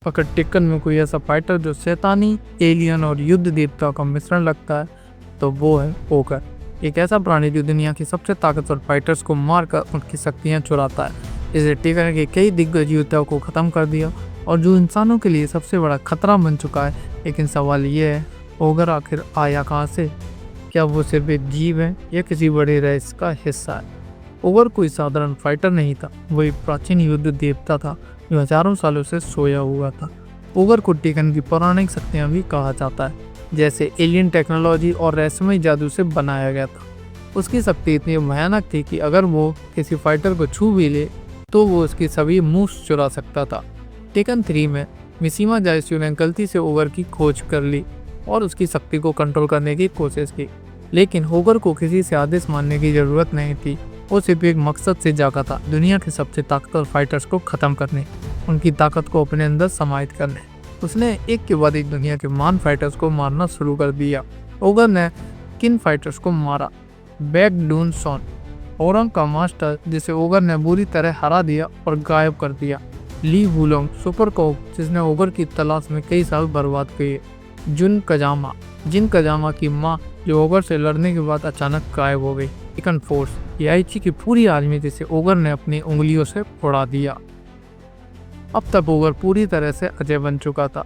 अगर टेकन में कोई ऐसा फाइटर जो शैतानी, एलियन और युद्ध देवता का मिश्रण लगता है तो वो है ओगर। एक ऐसा प्राणी जो दुनिया की सबसे ताकतवर फाइटर्स को मारकर उनकी शक्तियां चुराता है। इसे टेकन के कई दिग्गज योद्धाओं को खत्म कर दिया और जो इंसानों के लिए सबसे बड़ा खतरा बन चुका है। लेकिन सवाल ये है, ओगर आखिर आया कहाँ से? क्या वो सिर्फ एक जीव है या किसी बड़े रहस्य का हिस्सा है? ओगर कोई साधारण फाइटर नहीं था, वो एक प्राचीन युद्ध देवता था जो हजारों सालों से सोया हुआ था। ओगर को टेकन की पौराणिक शक्तियां भी कहा जाता है, जैसे एलियन टेक्नोलॉजी और रहस्यमय जादू से बनाया गया था। उसकी शक्ति इतनी भयानक थी कि अगर वो किसी फाइटर को छू भी ले तो वो उसकी सभी मूव्स चुरा सकता था। टेकन 3 में मिशिमा जायसू ने गलती से ओगर की खोज कर ली और उसकी शक्ति को कंट्रोल करने की कोशिश की, लेकिन ओगर को किसी से आदेश मानने की जरूरत नहीं थी। वो सिर्फ एक मकसद से जागा था, दुनिया के सबसे ताकतवर फाइटर्स को खत्म करने, उनकी ताकत को अपने अंदर समाहित करने। उसने एक के बाद एक दुनिया के महान फाइटर्स को मारना शुरू कर दिया। ओगर ने किन फाइटर्स को मारा? बैकडून सॉन, ओरंग का मास्टर जिसे ओगर ने बुरी तरह हरा दिया और गायब कर दिया। ली वुलोंग, सुपर कोक जिसने ओगर की तलाश में कई साल बर्बाद किए। जिन कजामा की माँ जो ओगर से लड़ने के बाद अचानक गायब हो गई। टेकन फोर्स, याइची की पूरी आर्मी जिसे ओगर ने अपनी उंगलियों से उड़ा दिया। अब तक ओगर पूरी तरह से अजय बन चुका था।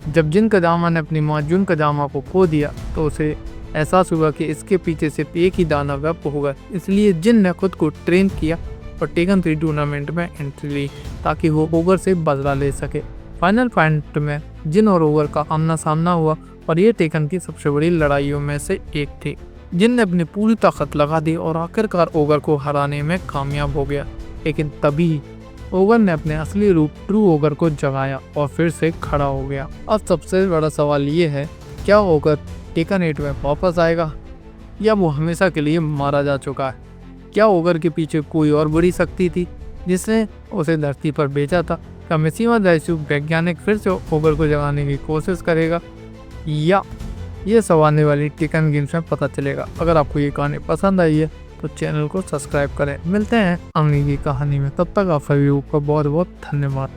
जब जिन कजामा ने अपनी माँ जुन कजामा को खो दिया तो उसे एहसास हुआ कि इसके पीछे सिर्फ एक ही दानव होगा। इसलिए जिन ने खुद को ट्रेन किया और टेकन 3 टूर्नामेंट में एंट्री ली ताकि वो ओगर से बदला ले सके। फाइनल फाइट में जिन और ओगर का आमना सामना हुआ और ये टेकन की सबसे बड़ी लड़ाइयों में से एक थी। जिन ने अपनी पूरी ताकत लगा दी और आखिरकार ओगर को हराने में कामयाब हो गया। लेकिन तभी ओगर ने अपने असली रूप ट्रू ओगर को जगाया और फिर से खड़ा हो गया। अब सबसे बड़ा सवाल ये है, क्या ओगर टेकन 8 में वापस आएगा या वो हमेशा के लिए मारा जा चुका है? क्या ओगर के पीछे कोई और बड़ी शक्ति थी जिसने उसे धरती पर भेजा था? क्या मिशिमा जायसू वैज्ञानिक फिर से ओगर को जगाने की कोशिश करेगा, या ये सब आने वाली टेकन गेम्स में पता चलेगा। अगर आपको ये कहानी पसंद आई है तो चैनल को सब्सक्राइब करें। मिलते हैं अगली की कहानी में, तब तक आप सभी को बहुत बहुत धन्यवाद।